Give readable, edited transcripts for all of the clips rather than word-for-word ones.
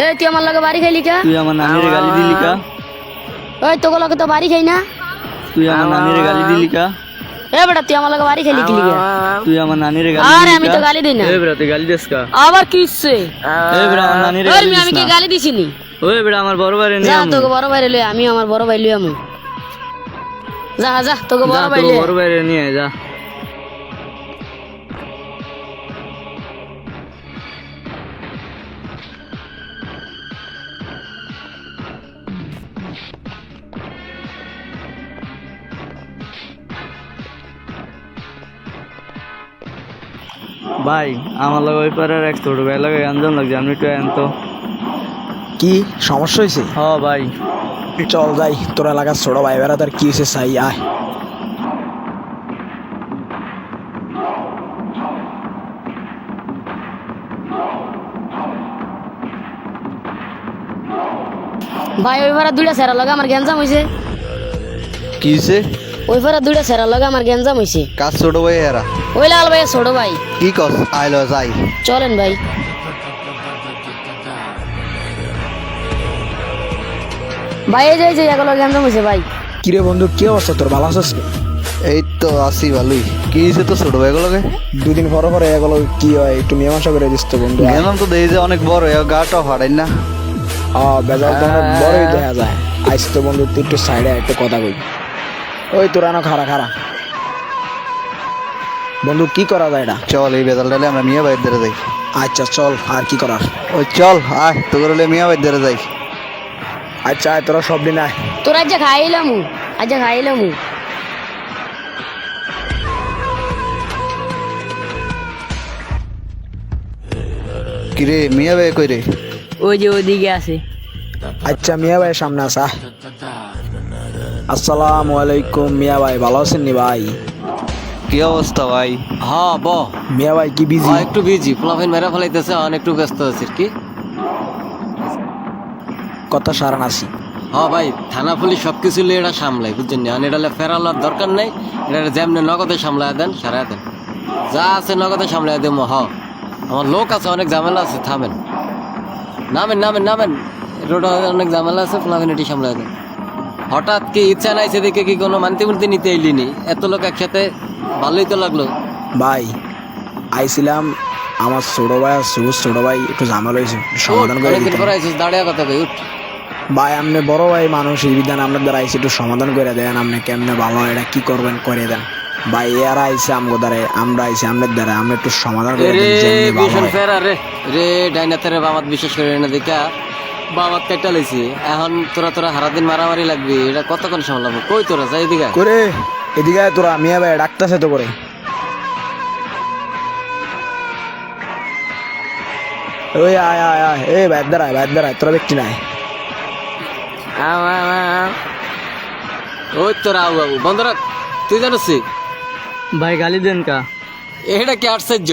এই তুই আমার লগে বাড়ি খাইলি কা? তুই আমার নানিরে গালি দিলি কা? ওই তোকে লগে তো বাড়ি খাই না। তুই আমার নানিরে গালি দিলি কা? এ বেটা তুই আমার লগে বাড়ি খাইলি কি লিগা? তুই আমার নানিরে গালি আরে দিলি আমি কা? তো গালি দেই না। এই বেটা তুই গালি দিস কা? আবার কিসে? এই বেটা আমার নানিরে ওই গালি আমি দিস কি না। গালি দিছিনি? ওই বেটা আমার বড় ভাইরে যা নিয়ে আমু। তোকে বড় ভাইরে লই আমি আমার বড় ভাই লই আমু। যা যা তোকে যা বড় ভাই তোর লই। বড় ভাইরে নিয়ে আয়, যা। ভাই আমার লগে ওই পাড়ার এক ছোট ভাই লাগে আন্দোলন লাগছে, আমি একটু আনতো। কি সমস্যা হয়েছে? হ ভাই, চল যাই, তোর এলাকার ছোট ভাই বেড়া তার কি হয়েছে চাই আয়। ভাই ওই ভাড়া দুইটা সেরা লগে আমার গ্যাঞ্জাম হইছে। কি হইছে? ওই ভাড়া দুইটা সেরা লগে আমার গ্যাঞ্জাম হইছে। কাজ ছোট ভাই এরা ওই লাল ভাই ছোট ভাই। কি কস? আইলো যাই। চলেন ভাই। ভাই এই যে এগুলো গ্যাঞ্জাম হইছে ভাই। কিরে বন্ধু, কি অবস্থা তোর? ভালো আছিস? এই তো আছি ভালোই। কি হয়েছে তো ছোট ভাই গুলোকে? দুদিন পরে পরে এগুলো কি হয় একটু মীমাংসা করে দিস তো বন্ধু। গেলাম তো দেখি যে অনেক বড়, গাটা ফাড়াই না। বেজাল তো অনেক বড়ই দেখা যায়। আইস তো বন্ধু, তুই একটু সাইডে একটু কথা কই। ওই তোর আনো খারা খারা বন্ধু, কি করা যায় এটা? চল এই বেতাল ডালে আমরা মিয়া বাইর ধরে যাই। আচ্ছা চল, আর কি করার? ওই চল আয়, তো করলে মিয়া বাইর ধরে যাই। আচ্ছা আয়, তোরা সব দিন আয়। তোর আজ খাইলাম আজ খাইলাম। কিরে মিয়া ভাই কই রে? ওই যে ওইদিকে আছে। আচ্ছা মিয়া ভাই সামনে আসা। আসসালামু আলাইকুম মিয়া ভাই, ভালো আছেন নি ভাই? কি অবস্থা ভাই? হ্যাঁ ব মিয়া ভাই কি বিজি? একটু বিজি, ফলাফাইন মেরা ফেলাইতেছে, একটু ব্যস্ত আছি কি। কথা সারান আসি। হ্যাঁ ভাই, থানা পুলিশ সবকিছু লিয়ে এটা সামলাই, বুঝছেন না? এটা ফেরালার দরকার নাই, এটা যেমনি নগদে সামলায় দেন, সারাই দেন। যা আছে নগদে সামলায় দেবো। আমার লোক আছে, অনেক ঝামেলা আছে, থামেন, নামেন নামেন নামেন। রোড অনেক ঝামেলা আছে, ফলাফাইন এটি সামলায় দেন। হঠাৎ কি ইচ্ছা নাই সেদিকে কি কোনো মানতে মুনতে নিতে এলিনি? এত লোক একসাথে ভালোই তো লাগলো। ভাই আইছিলাম, আমার ছোট ভাই আর সবুজ ছোট ভাই একটু ঝামেলা হয়েছে, সমাধান করে অনেকদিন দিতেন। পরে আইসিস, দাঁড়িয়ে কথা কই, উঠ। ভাই আপনি বড় ভাই মানুষ, এই বিধান আপনার দ্বারা আইসি, একটু সমাধান করে দেন। আপনি কেমনে ভালো হয়, এটা কি করবেন করে দেন। ভাই এরা আইসে আমগো দ্বারে, আমরা আইসি আপনার দ্বারা, আপনি একটু সমাধান করে রে দেন যেমনি ভালো ভীষণ হয়। ফেরা রে রে ডাইনাতের বামাত বিশ্বাস করে না দেখা বামাত কেটা লাইছি। এখন তোরা হারাদিন মারামারি লাগবি, এটা কতক্ষণ সামলাবো? কই তোরা যাই দিঘা করে এদিকে আয় তোরা, মিয়া ভাই ডাকতেছে তো করে। ওই আয় আয় আয়, এ ভাইয়ের দ্বারা তোরা দেখছি নাই। ওই তোরা আউ বাবু বন্ধ রাখ। তুই জানিস ভাই গালি দেন কা? এটা কি আশ্চর্য?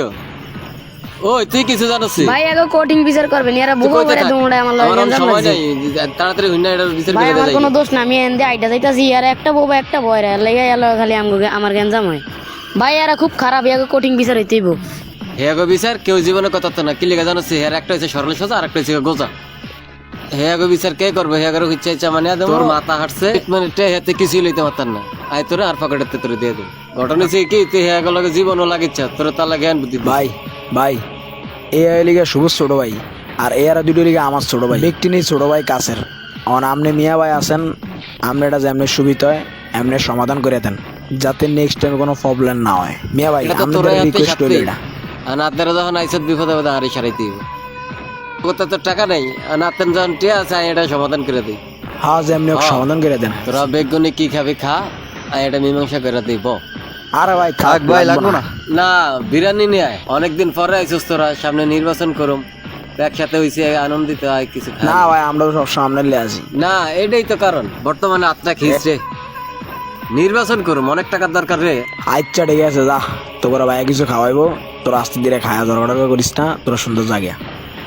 ওই তুই কিছু জানিস? ভাই আগে কোটিং বিচার করবেন, এরা বুবো করে দুমড়ে আমার লগে গ্যাঞ্জাম সময় লাগছে। নাই, তাড়াতাড়ি হইনা এটা বিচার ভাই করে আমার দেয়। কোনো দোষ না, আমি এনদে আইটা যাইতাছি, আর একটা বউ একটা বয়রা লেগে গেল খালি আমার গ্যাঞ্জাম হয়। ভাই এরা খুব খারাপ, আগে কোটিং বিচার হইতেইব। হে গো বিচার কেউ জীবনে কথা তো না, কি লেগে জানিস? হের একটা হচ্ছে সরল সোজা, আর একটা হচ্ছে গোজা। হে গো বিচার কে করবে? হে গো ইচ্ছা ইচ্ছা মানে তোর মাথা হাঁটছে মিনিটে, হেতে কিছুই লইতে পারতাম না। আয় তোরে আর পকেটেতে তোরে দিয়ে দেব। ঘটনা হচ্ছে কি, তুই হে গো লগে জীবনও লাগিচ্ছা, তোর তালা জ্ঞান বুদ্ধি। ভাই ভাই এ লিগে সবুজ ছোট ভাই, আর এরা দুটো লিগে আমার ছোট ভাই। ব্যক্তি নেই ছোট ভাই কাছের। অন আপনি মিয়া ভাই আছেন, আপনি এটা যেমনি সুবিধা হয় এমনি সমাধান করে দেন, যাতে নেক্সট টাইম কোনো প্রবলেম না হয়। মিয়া ভাই এটা তো আমি তোর তোর হাতে রিকোয়েস্ট করি সাথে। এটা। আর আপনারা যখন আইসত বিপদে পদে হারি সারাইতে দিব। কোথাও তো টাকা নাই, আর আপনার যখন টিয়া আছে আমি এটা সমাধান করে দিই। হ্যাঁ যেমনি হোক হ্যাঁ। সমাধান করে দেন। তোরা বেগুনি কি খাবি খা, আমি এটা মীমাংসা করে দিব। আরে ভাই থাক ভাই, লাগবো না। না বিরিয়ানি নিয়ে আয়, অনেকদিন পরে আইসস তোরা, সামনে নির্বাচন করুম, একসাথে হইছে আনন্দিত আয় কিছু খা। না ভাই আমরা তো সব সামনে লে আছি। না এটাই তো কারণ, বর্তমানে আত্মা খিচছে, নির্বাচন করুম, অনেক টাকার দরকার রে। আচ্ছা ঠিক আছে যা, তোরা ভাই কিছু খাওয়াইবো, তোরা আস্তে ধীরে খায়া ঝগড়া করিস না, তোরা সুন্দর জায়গা।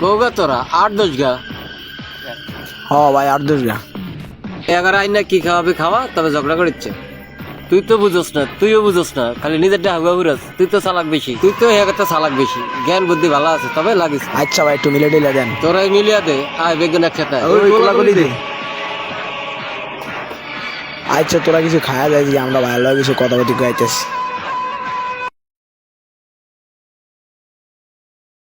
কৌগা তোরা 8-10 গা হ ভাই 8-10 গা। এগারো আইন না কি খাওয়াবি খাওয়া, তবে ঝগড়া করিচ্ছে। তুই তো বুঝোস না, তুইও বুঝোস না, খালি নিজেরটা হাগুয়া ঘুরাস। তুই তো চালাক বেশি, তুই তো হে কথা চালাক বেশি, জ্ঞান বুদ্ধি ভালো আছে, তবে লাগিস। আচ্ছা ভাই একটু মিলে টিলে দেন। তোরাই মিলিয়া দে, আয় বেগুন একসাথে আয়। ওই কোলাকুলি দে। আচ্ছা তোরা কিছু খায়া যায় যে আমরা ভালো কিছু কথা বলতে গাইতেছি।